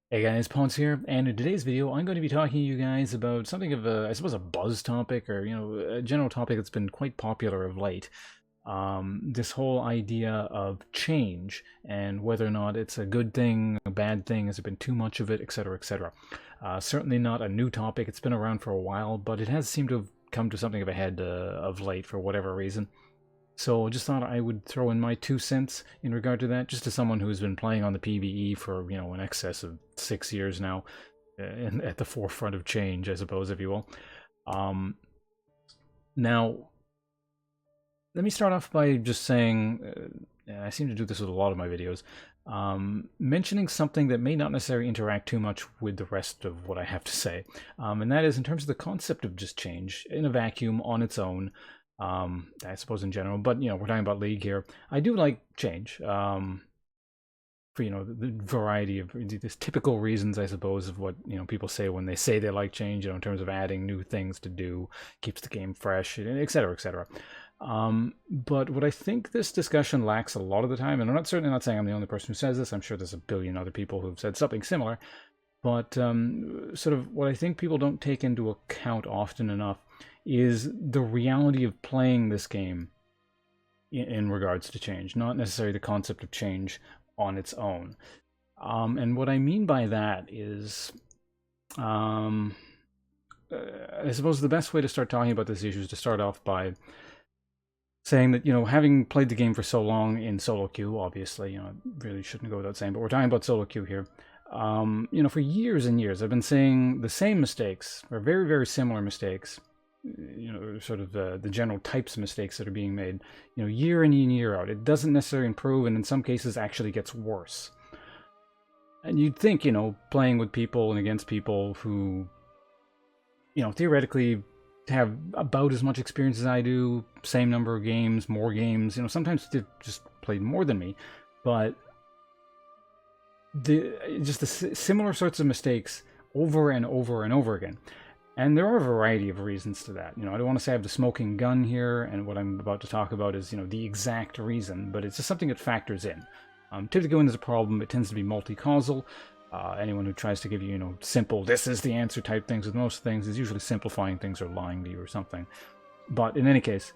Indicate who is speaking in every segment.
Speaker 1: Hey guys, Ponce here, and in today's video, I'm going to be talking to you guys about something of a, I suppose, a buzz topic, or, a general topic that's been quite popular of late. This whole idea of change, and whether or not it's a good thing, a bad thing, has there been too much of it, etc., etc. Certainly not a new topic, it's been around for a while, but it has seemed to have come to something of a head of late for whatever reason. So just thought I would throw in my 2 cents in regard to that, just as someone who's been playing on the PBE for, in excess of 6 years now, and at the forefront of change, I suppose, if you will. Um, Now, let me start off by just saying, and I seem to do this with a lot of my videos, mentioning something that may not necessarily interact too much with the rest of what I have to say. And that is in terms of the concept of just change in a vacuum on its own. I suppose in general, but we're talking about League here. I do like change, for the variety of these typical reasons, I suppose, of what people say when they say they like change. In terms of adding new things to do, keeps the game fresh, et cetera, et cetera. But what I think this discussion lacks a lot of the time, and I'm certainly not saying I'm the only person who says this. I'm sure there's a billion other people who've said something similar. But sort of what I think people don't take into account often enough is the reality of playing this game in regards to change, not necessarily the concept of change on its own. And what I mean by that is, I suppose the best way to start talking about this issue is to start off by saying that, having played the game for so long in solo queue, obviously, really shouldn't go without saying, but we're talking about solo queue here. For years and years, I've been saying the same mistakes, or very, very similar mistakes, sort of the general types of mistakes that are being made, year in and year out. It doesn't necessarily improve, and in some cases actually gets worse. And you'd think, playing with people and against people who, theoretically have about as much experience as I do, same number of games, more games, sometimes they've just played more than me, but just the similar sorts of mistakes over and over and over again. And there are a variety of reasons to that. I don't want to say I have the smoking gun here, and what I'm about to talk about is, the exact reason, but it's just something that factors in. Typically when there's a problem, it tends to be multi-causal. Anyone who tries to give you, simple, this is the answer type things with most things is usually simplifying things or lying to you or something. But in any case,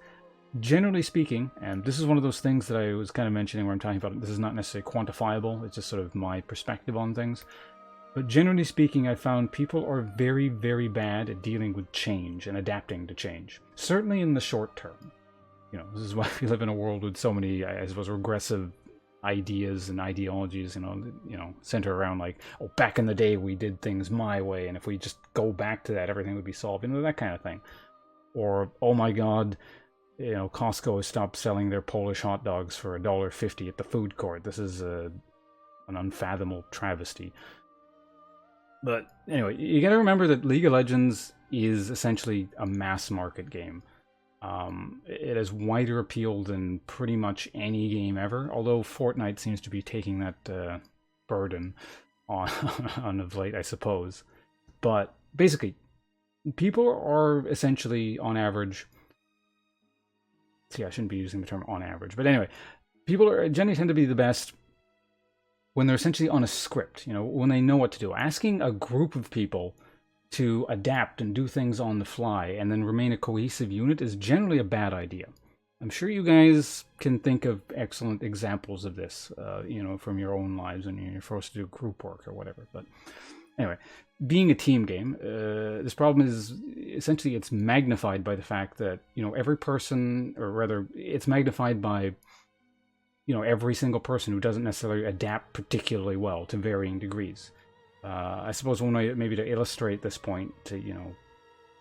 Speaker 1: generally speaking, and this is one of those things that I was kind of mentioning where I'm talking about, this is not necessarily quantifiable, it's just sort of my perspective on things. But generally speaking, I found people are very, very bad at dealing with change and adapting to change. Certainly in the short term. This is why we live in a world with so many, I suppose, regressive ideas and ideologies, center around like, oh, back in the day we did things my way, and if we just go back to that, everything would be solved, that kind of thing. Or, oh my god, Costco has stopped selling their Polish hot dogs for $1.50 at the food court. This is an unfathomable travesty. But anyway, you gotta remember that League of Legends is essentially a mass market game. It has wider appeal than pretty much any game ever, although Fortnite seems to be taking that burden on of late, I suppose. But basically, people are essentially, on average... See, I shouldn't be using the term on average, but anyway, people generally tend to be the best when they're essentially on a script, when they know what to do. Asking a group of people to adapt and do things on the fly and then remain a cohesive unit is generally a bad idea. I'm sure you guys can think of excellent examples of this, from your own lives when you're forced to do group work or whatever. But anyway, being a team game, this problem is essentially it's magnified by the fact that, every person, or rather, it's magnified by every single person who doesn't necessarily adapt particularly well to varying degrees. I suppose one way maybe to illustrate this point to,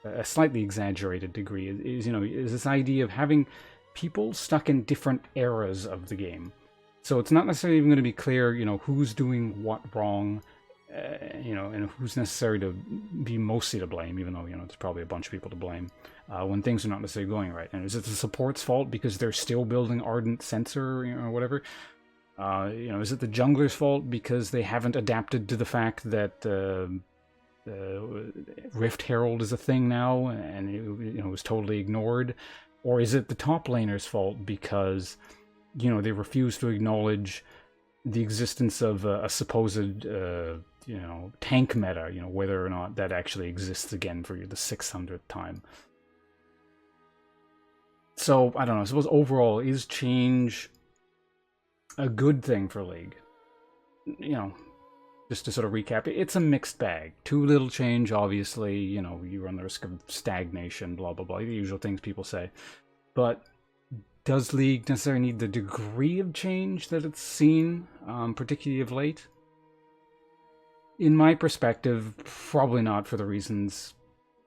Speaker 1: a slightly exaggerated degree is this idea of having people stuck in different eras of the game. So it's not necessarily even going to be clear, who's doing what wrong, and who's necessary to be mostly to blame, even though, there's probably a bunch of people to blame when things are not necessarily going right. And is it the support's fault because they're still building Ardent Sensor, or whatever? Is it the jungler's fault because they haven't adapted to the fact that Rift Herald is a thing now and it was totally ignored? Or is it the top laner's fault because, they refuse to acknowledge the existence of a supposed tank meta, whether or not that actually exists again for you the 600th time. So I don't know. I suppose overall, is change a good thing for League? Just to sort of recap, it's a mixed bag. Too little change, obviously, you run the risk of stagnation, blah, blah, blah, the usual things people say. But does League necessarily need the degree of change that it's seen, particularly of late? In my perspective, probably not, for the reasons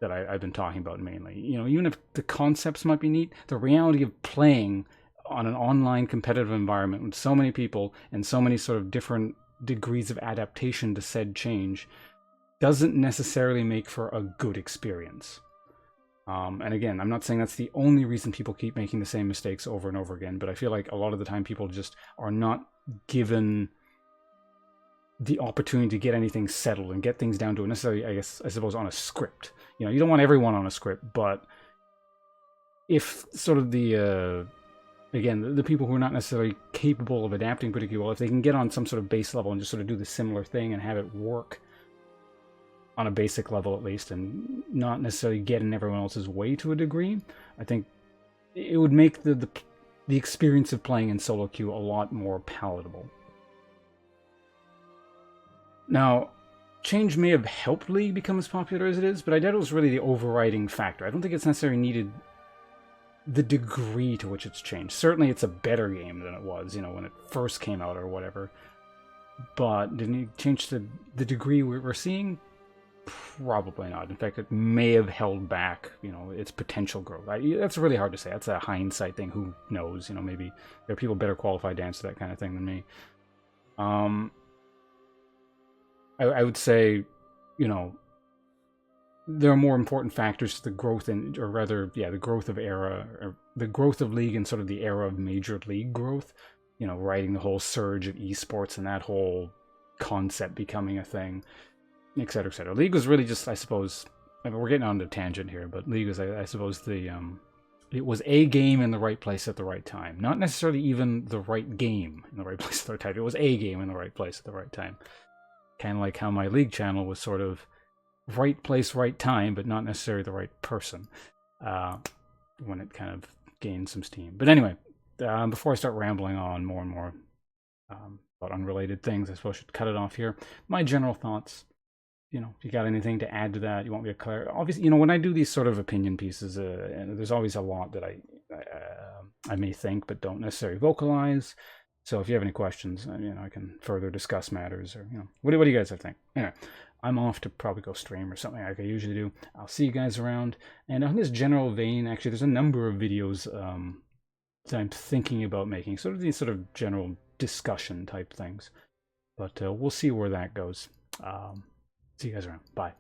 Speaker 1: that I've been talking about mainly. Even if the concepts might be neat, the reality of playing on an online competitive environment with so many people and so many sort of different degrees of adaptation to said change doesn't necessarily make for a good experience. And again, I'm not saying that's the only reason people keep making the same mistakes over and over again, but I feel like a lot of the time people just are not given the opportunity to get anything settled and get things down to necessarily, I suppose, on a script. You don't want everyone on a script, but if sort of the people who are not necessarily capable of adapting particularly well, if they can get on some sort of base level and just sort of do the similar thing and have it work on a basic level at least, and not necessarily get in everyone else's way to a degree, I think it would make the experience of playing in solo queue a lot more palatable. Now, change may have helped League become as popular as it is, but I doubt it was really the overriding factor. I don't think it's necessarily needed the degree to which it's changed. Certainly it's a better game than it was, when it first came out or whatever. But didn't it change to the degree we're seeing? Probably not. In fact, it may have held back, its potential growth. That's really hard to say. That's a hindsight thing. Who knows? Maybe there are people better qualified to answer that kind of thing than me. I would say, there are more important factors to the growth the growth of era, or the growth of League and sort of the era of Major League growth. Riding the whole surge of esports and that whole concept becoming a thing, et cetera, et cetera. League was really just, I suppose, we're getting on a tangent here, but League was, I suppose, it was a game in the right place at the right time. Not necessarily even the right game in the right place at the right time. It was a game in the right place at the right time. Kind of like how my League channel was sort of right place, right time, but not necessarily the right person when it kind of gained some steam. But anyway, before I start rambling on more and more about unrelated things, I suppose I should cut it off here. My general thoughts. If you got anything to add to that, you want me to clarify. Obviously, when I do these sort of opinion pieces, and there's always a lot that I may think but don't necessarily vocalize. So if you have any questions, I can further discuss matters, or what do you guys think? Anyway, I'm off to probably go stream or something like I usually do. I'll see you guys around. And on this general vein, actually, there's a number of videos that I'm thinking about making, sort of these sort of general discussion type things. But we'll see where that goes. See you guys around. Bye.